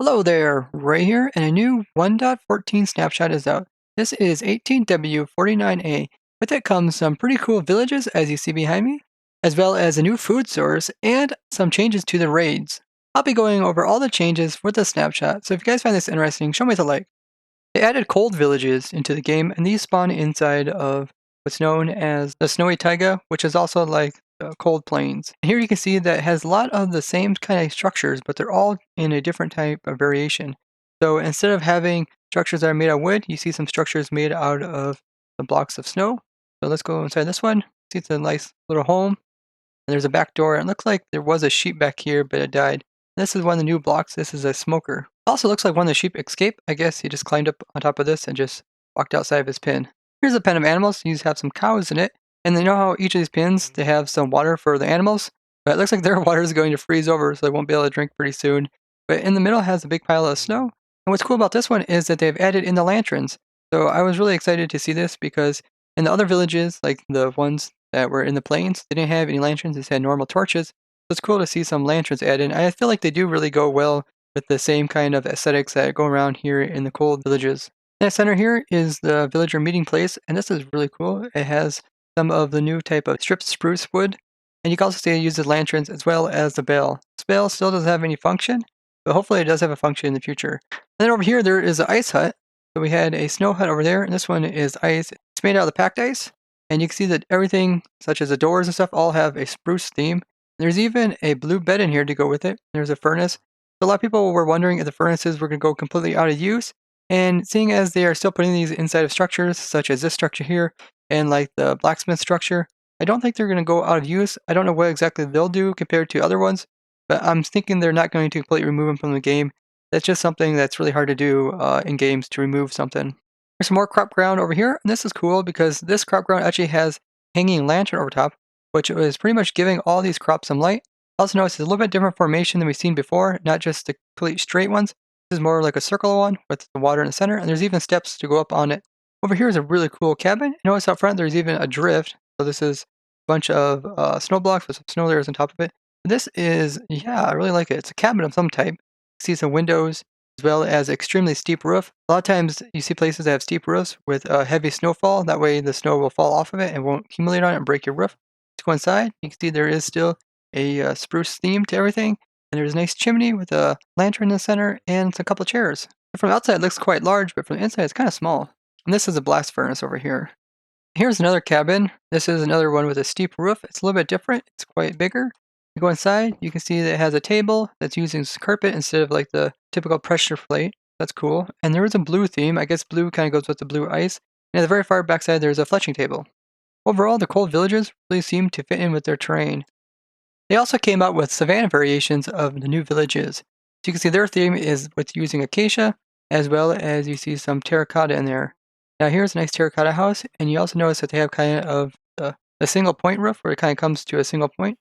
Hello there, Ray here, and a new 1.14 snapshot is out. This is 18W49A. With it comes some pretty cool villages, as you see behind me, as well as a new food source and some changes to the raids. I'll be going over all the changes for the snapshot, so if you guys find this interesting, show me the like. They added cold villages into the game, and these spawn inside of what's known as the snowy taiga, which is also like cold plains. And here you can see that it has a lot of the same kind of structures, but they're all in a different type of variation. So instead of having structures that are made of wood, you see some structures made out of the blocks of snow. So let's go inside this one. See, it's a nice little home. And there's a back door. It looks like there was a sheep back here, but it died. This is one of the new blocks. This is a smoker. Also looks like one of the sheep escaped. I guess he just climbed up on top of this and just walked outside of his pen. Here's a pen of animals. These have some cows in it. And you know how each of these pens, they have some water for the animals? But it looks like their water is going to freeze over, so they won't be able to drink pretty soon. But in the middle has a big pile of snow. And what's cool about this one is that they've added in the lanterns. So I was really excited to see this because in the other villages, like the ones that were in the plains, they didn't have any lanterns, they just had normal torches. So it's cool to see some lanterns added. I feel like they do really go well with the same kind of aesthetics that go around here in the cold villages. In the center here is the villager meeting place, and this is really cool. It has some of the new type of stripped spruce wood, and you can also see it uses lanterns as well as the bell. This bell still doesn't have any function, but hopefully it does have a function in the future. And then over here there is an ice hut. So we had a snow hut over there, and this one is ice. It's made out of the packed ice, and you can see that everything, such as the doors and stuff, all have a spruce theme. There's even a blue bed in here to go with it. There's a furnace. So a lot of people were wondering if the furnaces were going to go completely out of use, and seeing as they are still putting these inside of structures, such as this structure here, and like the blacksmith structure, I don't think they're going to go out of use. I don't know what exactly they'll do compared to other ones, but I'm thinking they're not going to completely remove them from the game. That's just something that's really hard to do in games, to remove something. There's some more crop ground over here, and this is cool because this crop ground actually has hanging lantern over top, which is pretty much giving all these crops some light. Also notice it's a little bit different formation than we've seen before, not just the complete straight ones. This is more like a circular one with the water in the center, and there's even steps to go up on it. Over here is a really cool cabin. Notice out front there's even a drift. So this is a bunch of snow blocks with some snow layers on top of it. This is, yeah, I really like it. It's a cabin of some type. You see some windows as well as extremely steep roof. A lot of times you see places that have steep roofs with heavy snowfall. That way the snow will fall off of it and won't accumulate on it and break your roof. Let's go inside. You can see there is still a spruce theme to everything. And there's a nice chimney with a lantern in the center and a couple of chairs. From the outside it looks quite large, but from the inside it's kind of small. And this is a blast furnace over here. Here's another cabin. This is another one with a steep roof. It's a little bit different. It's quite bigger. You go inside, you can see that it has a table that's using carpet instead of like the typical pressure plate. That's cool. And there is a blue theme. I guess blue kind of goes with the blue ice. And at the very far backside there's a fletching table. Overall, the cold villages really seem to fit in with their terrain. They also came out with Savanna Variations of the new villages. So you can see their theme is with using acacia, as well as you see some terracotta in there. Now here's a nice terracotta house, and you also notice that they have kind of a single point roof where it kind of comes to a single point.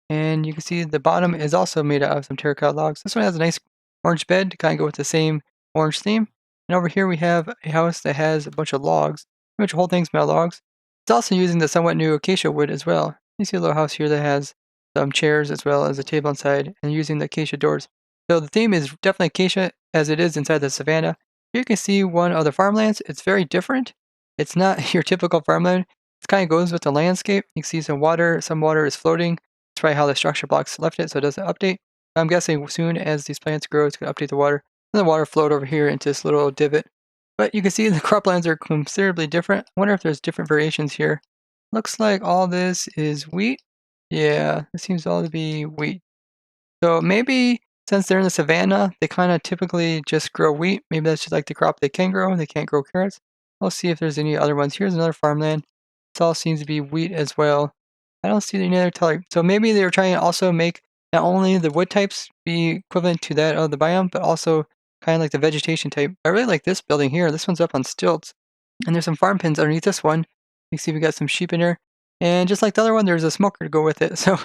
And you can see the bottom is also made out of some terracotta logs. This one has a nice orange bed to kind of go with the same orange theme. And over here we have a house that has a bunch of logs. Pretty much the whole thing's made of logs. It's also using the somewhat new acacia wood as well. You see a little house here that has some chairs as well as a table inside, and using the acacia doors. So the theme is definitely acacia as it is inside the savanna. Here you can see one of the farmlands. It's very different. It's not your typical farmland. It kind of goes with the landscape. You can see some water is floating. That's probably how the structure blocks left it, so it doesn't update. I'm guessing as soon as these plants grow, it's going to update the water. And the water flowed over here into this little divot. But you can see the croplands are considerably different. I wonder if there's different variations here. Looks like all this is wheat. Yeah, it seems all to be wheat. So maybe since they're in the savanna, they kind of typically just grow wheat. Maybe that's just like the crop they can grow. They can't grow carrots. I'll see if there's any other ones. Here's another farmland. This all seems to be wheat as well. I don't see any other type. So maybe they were trying to also make not only the wood types be equivalent to that of the biome, but also kind of like the vegetation type. I really like this building here. This one's up on stilts. And there's some farm pens underneath this one. You can see we got some sheep in there. And just like the other one, there's a smoker to go with it. So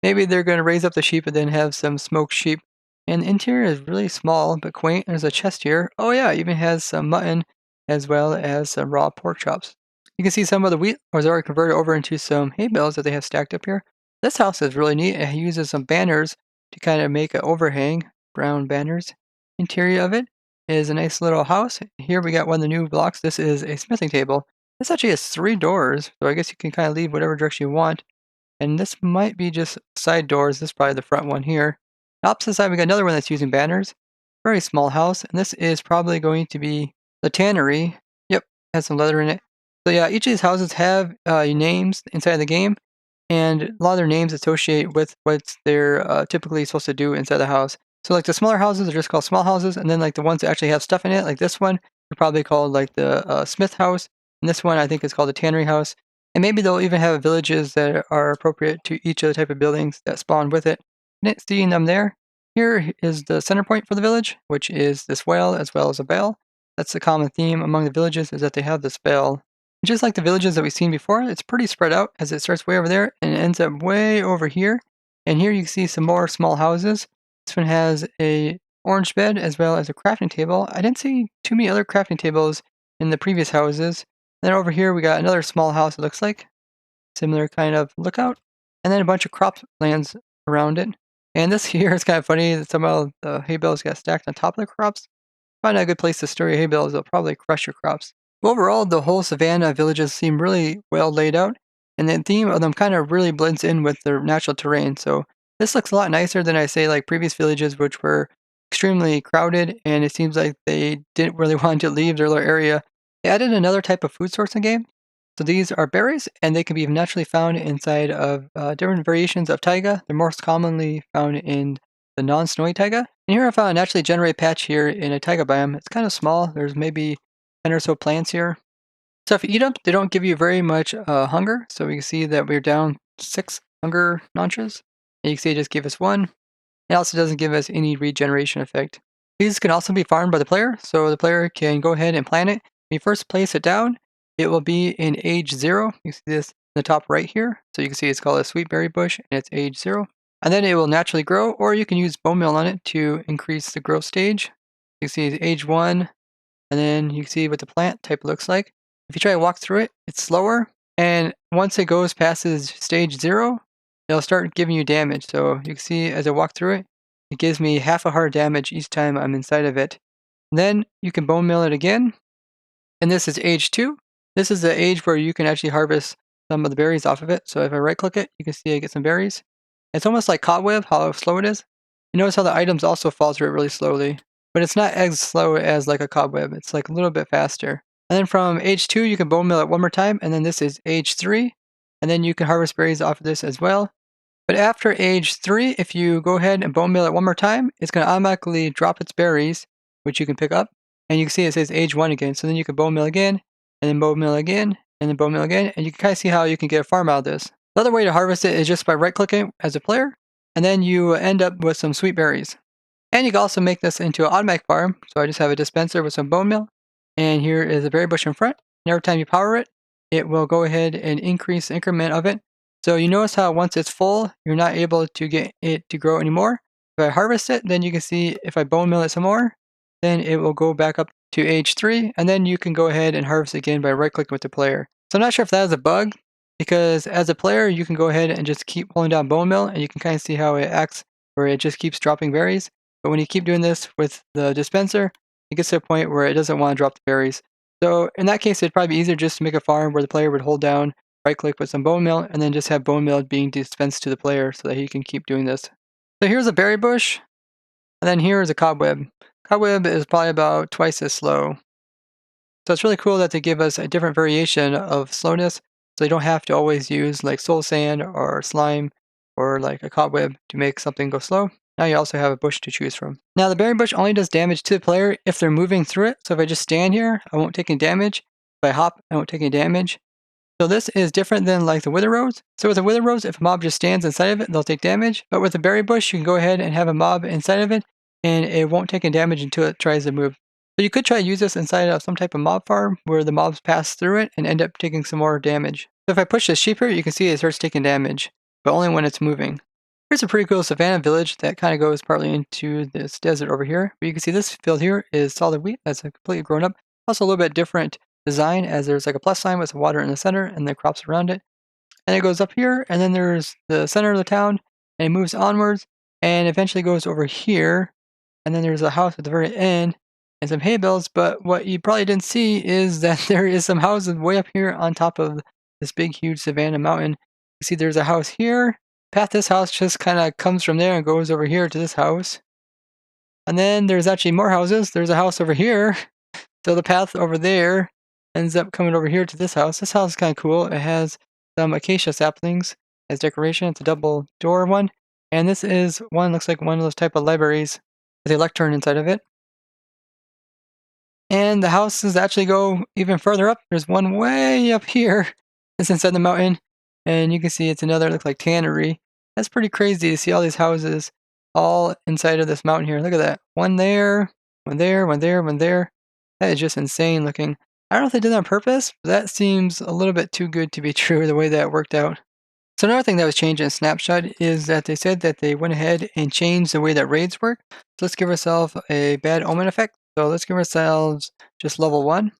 maybe they're going to raise up the sheep and then have some smoked sheep. And the interior is really small but quaint. There's a chest here. Oh yeah, it even has some mutton as well as some raw pork chops. You can see some of the wheat was already converted over into some hay bales that they have stacked up here. This house is really neat. It uses some banners to kind of make an overhang, brown banners. interior of it is a nice little house. Here we got one of the new blocks. This is a smithing table. This actually has 3 doors, so I guess you can kind of leave whatever direction you want. And this might be just side doors. This is probably the front one here. On the opposite side, we got another one that's using banners. Very small house, and this is probably going to be the Tannery. Yep, has some leather in it. So yeah, each of these houses have names inside the game, and a lot of their names associate with what they're typically supposed to do inside the house. So like the smaller houses are just called small houses, and then like the ones that actually have stuff in it, like this one, are probably called like the Smith house, and this one I think is called the Tannery house. And maybe they'll even have villages that are appropriate to each of the type of buildings that spawn with it. Seeing them there, here is the center point for the village, which is this well as well as a bell. That's the common theme among the villages, is that they have this bell. Just like the villages that we've seen before, it's pretty spread out as it starts way over there and it ends up way over here. And here you can see some more small houses. This one has a orange bed as well as a crafting table. I didn't see too many other crafting tables in the previous houses. Then over here we got another small house, it looks like. Similar kind of lookout. And then a bunch of croplands around it. And this here is kind of funny that some of the hay bales got stacked on top of the crops. Find a good place to store your hay bales, they'll probably crush your crops. Overall, the whole Savanna villages seem really well laid out, and the theme of them kind of really blends in with their natural terrain. So this looks a lot nicer than I say like previous villages, which were extremely crowded, and it seems like they didn't really want to leave their little area. They added another type of food source in the game. So these are berries, and they can be naturally found inside of different variations of taiga. They're most commonly found in the non-snowy taiga. And here I found a naturally generated patch here in a taiga biome. It's kind of small. There's maybe 10 or so plants here. So if you eat them, they don't give you very much hunger. So we can see that we're down 6 hunger notches. And you can see it just gave us 1. It also doesn't give us any regeneration effect. These can also be farmed by the player. So the player can go ahead and plant it. When you first place it down, it will be in age 0. You see this in the top right here. So you can see it's called a sweet berry bush and it's age 0. And then it will naturally grow, or you can use bone meal on it to increase the growth stage. You can see it's age 1, and then you can see what the plant type looks like. If you try to walk through it, it's slower, and once it goes past stage 0, it'll start giving you damage. So you can see as I walk through it, it gives me half a heart damage each time I'm inside of it. And then you can bone meal it again, and this is age 2. This is the age where you can actually harvest some of the berries off of it. So if I right click it, you can see I get some berries. It's almost like cobweb, how slow it is. You notice how the items also fall through it really slowly, but it's not as slow as like a cobweb. It's like a little bit faster. And then from age 2, you can bone meal it one more time, and then this is age 3, and then you can harvest berries off of this as well. But after age 3, if you go ahead and bone meal it one more time, it's going to automatically drop its berries, which you can pick up, and you can see it says age 1 again. So then you can bone meal again, and then bone meal again, and then bone meal again, and you can kind of see how you can get a farm out of this. The other way to harvest it is just by right-clicking as a player, and then you end up with some sweet berries. And you can also make this into an automatic farm. So I just have a dispenser with some bone meal, and here is a berry bush in front. And every time you power it, it will go ahead and increase the increment of it. So you notice how once it's full, you're not able to get it to grow anymore. If I harvest it, then you can see if I bone meal it some more, then it will go back up to age 3, and then you can go ahead and harvest again by right-clicking with the player. So I'm not sure if that is a bug, because as a player, you can go ahead and just keep pulling down bone meal, and you can kind of see how it acts, where it just keeps dropping berries. But when you keep doing this with the dispenser, it gets to a point where it doesn't want to drop the berries. So in that case, it'd probably be easier just to make a farm where the player would hold down, right-click with some bone meal, and then just have bone meal being dispensed to the player so that he can keep doing this. So here's a berry bush, and then here is a cobweb. Cobweb is probably about twice as slow. So it's really cool that they give us a different variation of slowness, so you don't have to always use like soul sand or slime or like a cobweb to make something go slow. Now you also have a bush to choose from. Now the berry bush only does damage to the player if they're moving through it. So if I just stand here, I won't take any damage. If I hop, I won't take any damage. So this is different than like the wither rose. So with the wither rose, if a mob just stands inside of it, they'll take damage. But with the berry bush, you can go ahead and have a mob inside of it, and it won't take any damage until it tries to move. So you could try to use this inside of some type of mob farm where the mobs pass through it and end up taking some more damage. So if I push this sheep here, you can see it starts taking damage, but only when it's moving. Here's a pretty cool Savanna Village that kind of goes partly into this desert over here. But you can see this field here is solid wheat that's completely grown up. Also a little bit different design, as there's like a plus sign with some water in the center and the crops around it. And it goes up here, and then there's the center of the town, and it moves onwards, and eventually goes over here. and then there's a house at the very end, and some hay bales, but what you probably didn't see is that there is some houses way up here on top of this big, huge savanna mountain. You see there's a house here. Path this house just kind of comes from there and goes over here to this house. And then there's actually more houses. There's a house over here. So the path over there ends up coming over here to this house. This house is kind of cool. It has some acacia saplings as decoration. It's a double door one. And this is one, looks like one of those type of libraries with a lectern inside of it. And the houses actually go even further up. There's one way up here. It's inside the mountain. And you can see it's another, looks like Tannery. That's pretty crazy to see all these houses all inside of this mountain here. Look at that. One there, one there, one there, one there. That is just insane looking. I don't know if they did that on purpose, but that seems a little bit too good to be true the way that worked out. So another thing that was changed in Snapshot is that they said that they went ahead and changed the way that raids work. So let's give ourselves a bad omen effect. So let's give ourselves just level 1.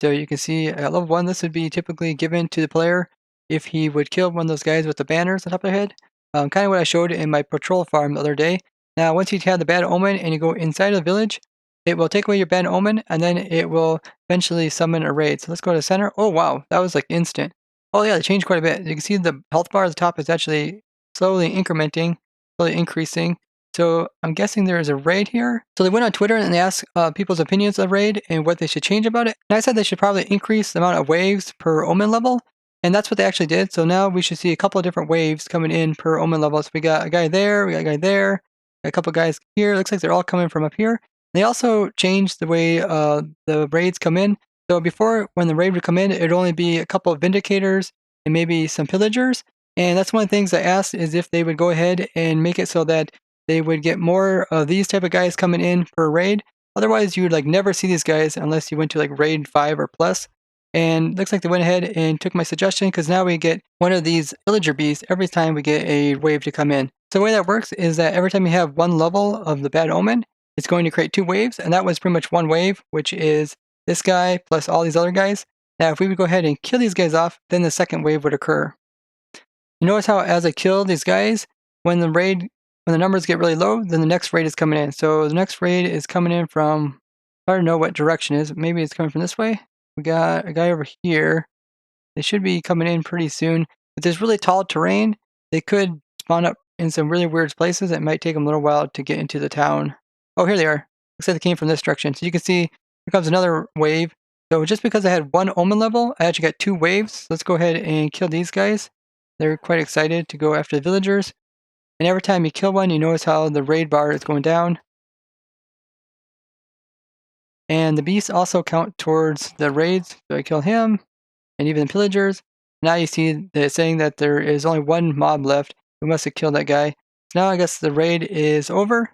So you can see at level 1, this would be typically given to the player if he would kill one of those guys with the banners on top of their head. Kind of what I showed in my patrol farm the other day. Now, once you have the bad omen and you go inside of the village, it will take away your bad omen and then it will eventually summon a raid. So let's go to the center. Oh, wow. That was like instant. Oh, yeah, they changed quite a bit. You can see the health bar at the top is actually slowly incrementing, slowly increasing. So I'm guessing there is a raid here. So they went on Twitter and they asked people's opinions of raid and what they should change about it. And I said they should probably increase the amount of waves per omen level. And that's what they actually did. So now we should see a couple of different waves coming in per omen level. So we got a guy there, we got a guy there, a couple guys here. It looks like they're all coming from up here. They also changed the way the raids come in. So before, when the raid would come in, it would only be a couple of Vindicators and maybe some Pillagers. And that's one of the things I asked is if they would go ahead and make it so that they would get more of these type of guys coming in per raid. Otherwise, you would like never see these guys unless you went to like raid 5 or plus. And looks like they went ahead and took my suggestion because now we get one of these villager beasts every time we get a wave to come in. So the way that works is that every time you have one level of the bad omen, it's going to create 2 waves, and that was pretty much one wave, which is this guy plus all these other guys. Now, if we would go ahead and kill these guys off, then the second wave would occur. You notice how as I kill these guys, when the numbers get really low, then the next raid is coming in. So the next raid is coming in from, I don't know what direction it is. Maybe it's coming from this way. We got a guy over here. They should be coming in pretty soon. If there's really tall terrain, they could spawn up in some really weird places. It might take them a little while to get into the town. Oh, here they are. Looks like they came from this direction. So you can see here comes another wave. So just because I had one omen level, I actually got 2 waves. Let's go ahead and kill these guys. They're quite excited to go after the villagers. And every time you kill one, you notice how the raid bar is going down. And the beasts also count towards the raids. So I kill him, and even the pillagers. Now you see that it's saying that there is only one mob left. We must have killed that guy. So now I guess the raid is over.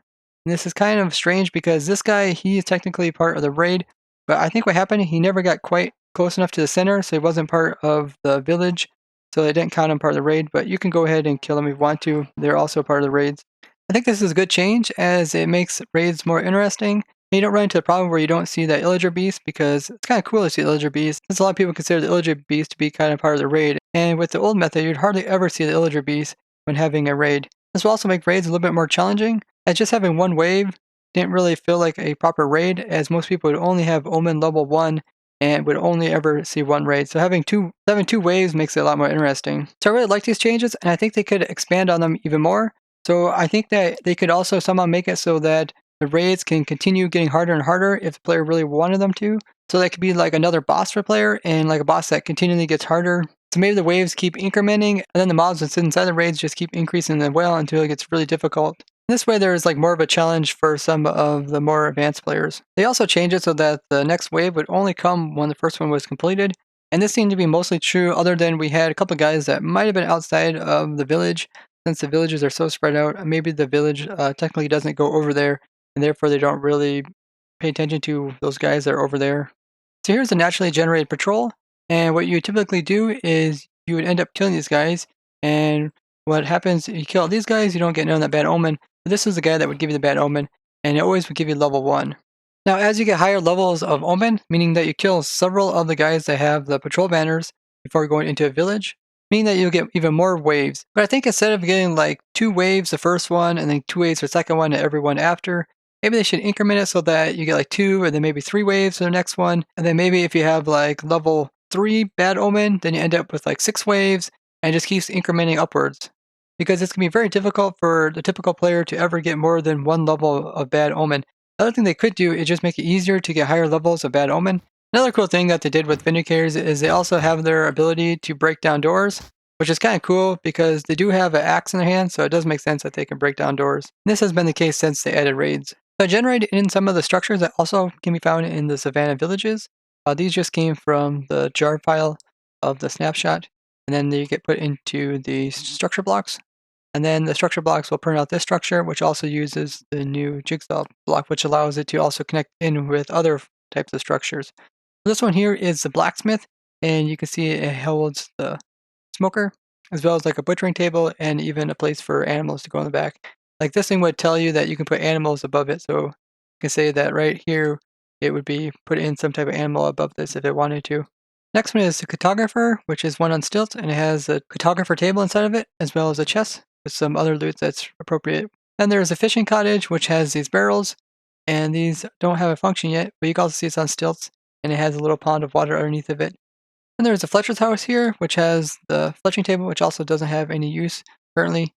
And this is kind of strange because this guy, he is technically part of the raid. But I think what happened, he never got quite close enough to the center, so he wasn't part of the village. So they didn't count him part of the raid, but you can go ahead and kill them if you want to. They're also part of the raids. I think this is a good change as it makes raids more interesting. You don't run into the problem where you don't see that Illager beast because it's kind of cool to see the Illager beast, since a lot of people consider the Illager beast to be kind of part of the raid. And with the old method, you'd hardly ever see the Illager beast when having a raid. This will also make raids a little bit more challenging, as just having one wave didn't really feel like a proper raid, as most people would only have Omen level 1 and would only ever see one raid. So having two waves makes it a lot more interesting. So I really like these changes, and I think they could expand on them even more. So I think that they could also somehow make it so that the raids can continue getting harder and harder if the player really wanted them to. So that could be like another boss for player, and like a boss that continually gets harder. So maybe the waves keep incrementing, and then the mobs that sit inside the raids just keep increasing as well until it gets really difficult. This way there is like more of a challenge for some of the more advanced players. They also changed it so that the next wave would only come when the first one was completed. And this seemed to be mostly true, other than we had a couple of guys that might have been outside of the village. Since the villages are so spread out, maybe the village technically doesn't go over there, and therefore they don't really pay attention to those guys that are over there. So here's a naturally generated patrol, and what you typically do is you would end up killing these guys, and what happens, you kill these guys, you don't get none of that bad omen. But this is the guy that would give you the bad omen, and it always would give you level 1. Now as you get higher levels of omen, meaning that you kill several of the guys that have the patrol banners before going into a village, meaning that you'll get even more waves. But I think instead of getting like 2 waves the first one, and then 2 waves the second one, and every one after, Maybe they should increment it so that you get like 2 and then maybe 3 waves for the next one. And then maybe if you have like level 3 bad omen, then you end up with like 6 waves and it just keeps incrementing upwards. Because it's going to be very difficult for the typical player to ever get more than 1 level of bad omen. Another thing they could do is just make it easier to get higher levels of bad omen. Another cool thing that they did with Vindicators is they also have their ability to break down doors, which is kind of cool because they do have an axe in their hand, so it does make sense that they can break down doors. And this has been the case since they added raids. So I generated in some of the structures that also can be found in the Savanna Villages. These just came from the jar file of the snapshot, and then they get put into the structure blocks. And then the structure blocks will print out this structure, which also uses the new jigsaw block, which allows it to also connect in with other types of structures. This one here is the blacksmith, and you can see it holds the smoker, as well as like a butchering table and even a place for animals to go in the back. Like this thing would tell you that you can put animals above it, so you can say that right here it would be put in some type of animal above this if it wanted to. Next one is the cartographer, which is one on stilts, and it has a cartographer table inside of it, as well as a chest with some other loot that's appropriate. Then there's a fishing cottage, which has these barrels, and these don't have a function yet, but you can also see it's on stilts, and it has a little pond of water underneath of it. And there's a Fletcher's house here, which has the fletching table, which also doesn't have any use currently.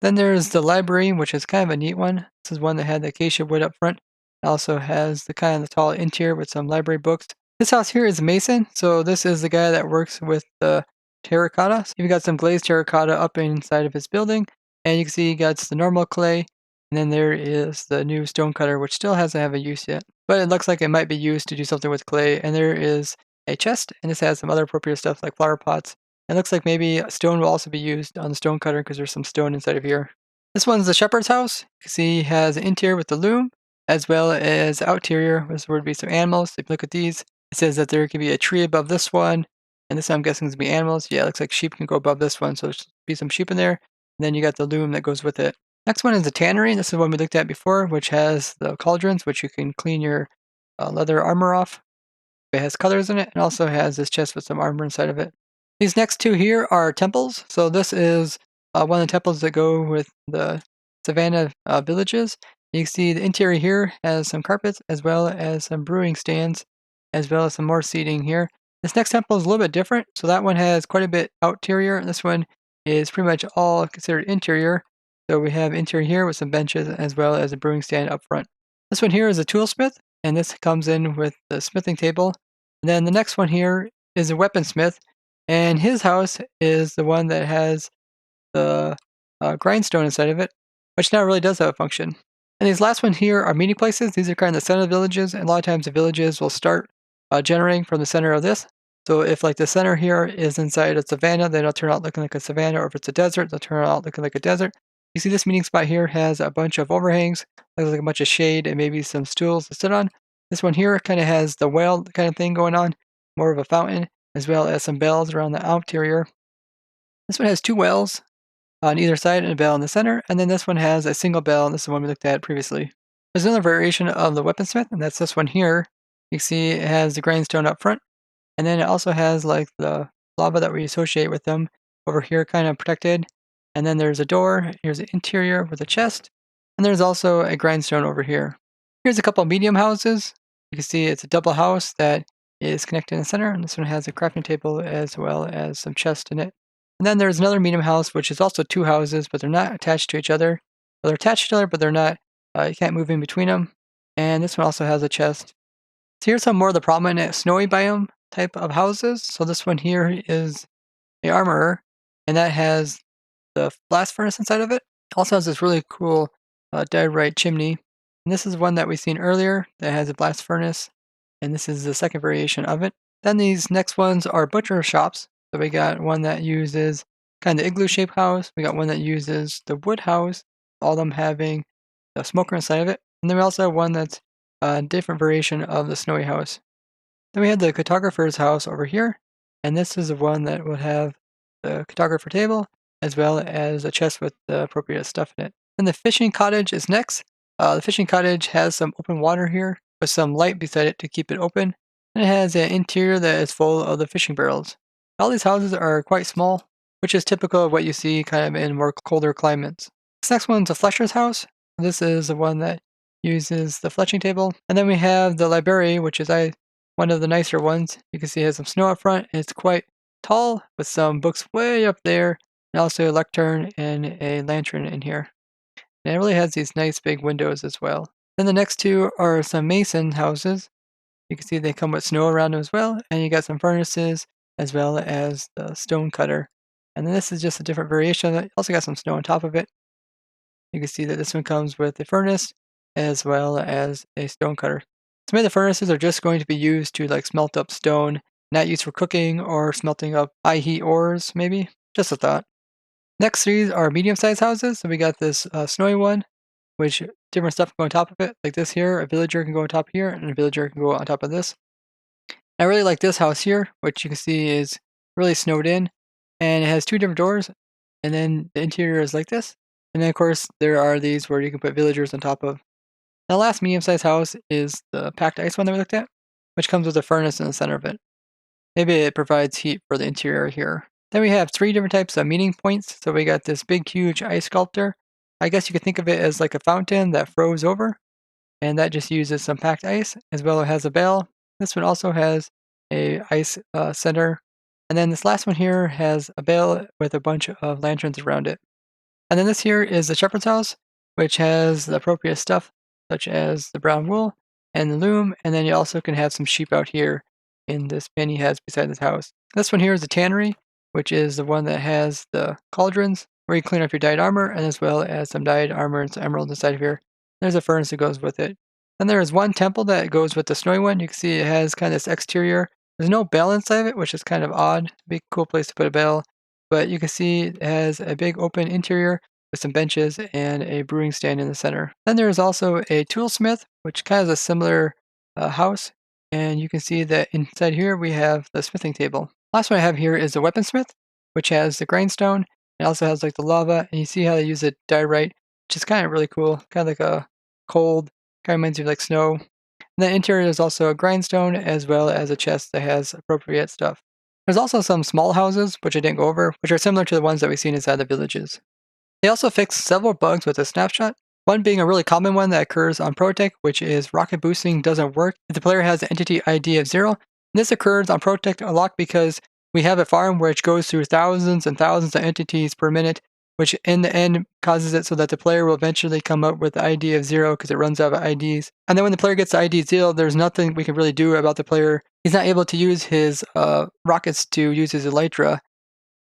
Then there's the library, which is kind of a neat one. This is one that had the acacia wood up front. It also has the kind of the tall interior with some library books. This house here is a mason, so this is the guy that works with the terracotta. So you've got some glazed terracotta up inside of his building, and you can see he got the normal clay, and then there is the new stone cutter, which still hasn't have a use yet. But it looks like it might be used to do something with clay, and there is a chest, and this has some other appropriate stuff like flower pots. It looks like maybe stone will also be used on the stone cutter because there's some stone inside of here. This one's the shepherd's house. You can see it has an interior with the loom, as well as outerior, which would be some animals. If you look at these, it says that there could be a tree above this one, and this one I'm guessing is going to be animals. Yeah, it looks like sheep can go above this one, so there should be some sheep in there. And then you got the loom that goes with it. Next one is the tannery. This is one we looked at before, which has the cauldrons, which you can clean your leather armor off. It has colors in it, and also has this chest with some armor inside of it. These next two here are temples. So this is one of the temples that go with the Savanna Villages. You can see the interior here has some carpets, as well as some brewing stands, as well as some more seating here. This next temple is a little bit different. So that one has quite a bit outerior, and this one is pretty much all considered interior. So we have interior here with some benches, as well as a brewing stand up front. This one here is a toolsmith, and this comes in with the smithing table. And then the next one here is a weaponsmith, and his house is the one that has the grindstone inside of it, which now really does have a function. And these last ones here are meeting places. These are kind of the center of the villages, and a lot of times the villages will start generating from the center of this. So if like the center here is inside a savanna, then it'll turn out looking like a savanna, or if it's a desert, it'll turn out looking like a desert. You see this meeting spot here has a bunch of overhangs, looks like a bunch of shade and maybe some stools to sit on. This one here kind of has the well kind of thing going on, more of a fountain, as well as some bells around the outerior. This one has 2 wells on either side and a bell in the center, and then this one has a single bell, and this is the one we looked at previously. There's another variation of the weaponsmith, and that's this one here. You can see it has the grindstone up front, and then it also has like the lava that we associate with them over here kind of protected. And then there's a door, here's the interior with a chest, and there's also a grindstone over here. Here's a couple of medium houses. You can see it's a double house that is connected in the center, and this one has a crafting table as well as some chest in it. And then there's another medium house, which is also 2 houses, but they're not attached to each other. Well, they're attached to each other, but they're not, you can't move in between them. And this one also has a chest. So here's some more of the prominent snowy biome type of houses. So this one here is the armorer, and that has the blast furnace inside of it. Also has this really cool diorite chimney. And this is one that we've seen earlier that has a blast furnace, and this is the second variation of it. Then these next ones are butcher shops. So we got one that uses kind of igloo shaped house. We got one that uses the wood house, all of them having a smoker inside of it. And then we also have one that's a different variation of the snowy house. Then we have the cartographer's house over here, and this is the one that will have the cartographer table, as well as a chest with the appropriate stuff in it. Then the fishing cottage is next. The fishing cottage has some open water here, with some light beside it to keep it open, and it has an interior that is full of the fishing barrels. All these houses are quite small, which is typical of what you see kind of in more colder climates. This next one's a flesher's house. This is the one that uses the fletching table. And then we have the library, which is one of the nicer ones. You can see it has some snow up front, and it's quite tall with some books way up there, and also a lectern and a lantern in here. And it really has these nice big windows as well. Then the next two are some mason houses. You can see they come with snow around them as well, and you got some furnaces as well as the stone cutter. And then this is just a different variation of it. Also got some snow on top of it. You can see that this one comes with a furnace as well as a stone cutter. Some of the furnaces are just going to be used to like smelt up stone, not used for cooking or smelting up high heat ores, maybe. Just a thought. Next these are medium-sized houses. So we got this snowy one, which different stuff can go on top of it. Like this here, a villager can go on top here, and a villager can go on top of this. I really like this house here, which you can see is really snowed in, and it has two different doors, and then the interior is like this. And then of course there are these where you can put villagers on top of. The last medium-sized house is the packed ice one that we looked at, which comes with a furnace in the center of it. Maybe it provides heat for the interior here. Then we have three different types of meeting points. So we got this big, huge ice sculptor. I guess you could think of it as like a fountain that froze over, and that just uses some packed ice, as well as has a bell. This one also has a ice center. And then this last one here has a bell with a bunch of lanterns around it. And then this here is the shepherd's house, which has the appropriate stuff, such as the brown wool and the loom. And then you also can have some sheep out here in this pen he has beside this house. This one here is the tannery, which is the one that has the cauldrons where you clean up your dyed armor, and as well as some dyed armor and some emeralds inside of here. There's a furnace that goes with it. Then there is one temple that goes with the snowy one. You can see it has kind of this exterior. There's no bell inside of it, which is kind of odd. It'd be a cool place to put a bell. But you can see it has a big open interior with some benches and a brewing stand in the center. Then there is also a toolsmith, which kind of is a similar house. And you can see that inside here we have the smithing table. Last one I have here is the weaponsmith, which has the grindstone. It also has like the lava, and you see how they use a diorite, which is kind of really cool. Kind of like a cold, kind of reminds you of like snow. And the interior is also a grindstone as well as a chest that has appropriate stuff. There's also some small houses, which I didn't go over, which are similar to the ones that we've seen inside the villages. They also fixed several bugs with the snapshot, one being a really common one that occurs on ProtoTech, which is rocket boosting doesn't work if the player has an entity ID of 0. And this occurs on ProtoTech a lot because we have a farm which goes through thousands and thousands of entities per minute, which in the end causes it so that the player will eventually come up with the ID of 0 because it runs out of IDs. And then when the player gets the ID 0, there's nothing we can really do about the player. He's not able to use his rockets to use his elytra.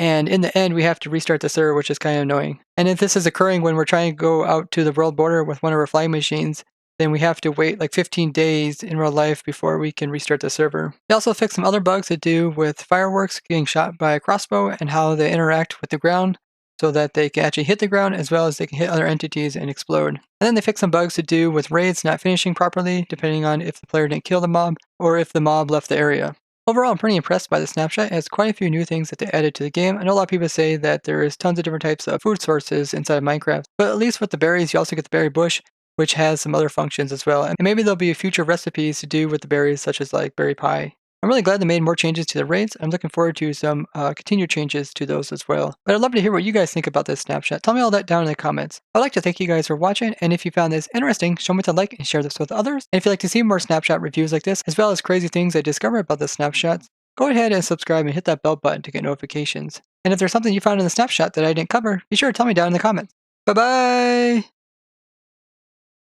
And in the end, we have to restart the server, which is kind of annoying. And if this is occurring when we're trying to go out to the world border with one of our flying machines, then we have to wait like 15 days in real life before we can restart the server. They also fixed some other bugs to do with fireworks getting shot by a crossbow and how they interact with the ground so that they can actually hit the ground as well as they can hit other entities and explode. And then they fixed some bugs to do with raids not finishing properly, depending on if the player didn't kill the mob or if the mob left the area. Overall, I'm pretty impressed by the snapshot. It has quite a few new things that they added to the game. I know a lot of people say that there is tons of different types of food sources inside of Minecraft, but at least with the berries, you also get the berry bush, which has some other functions as well. And maybe there'll be future recipes to do with the berries, such as like berry pie. I'm really glad they made more changes to the raids. I'm looking forward to some continued changes to those as well. But I'd love to hear what you guys think about this snapshot. Tell me all that down in the comments. I'd like to thank you guys for watching, and if you found this interesting, show me a like and share this with others. And if you'd like to see more snapshot reviews like this, as well as crazy things I discover about the snapshots, go ahead and subscribe and hit that bell button to get notifications. And if there's something you found in the snapshot that I didn't cover, be sure to tell me down in the comments. Bye-bye!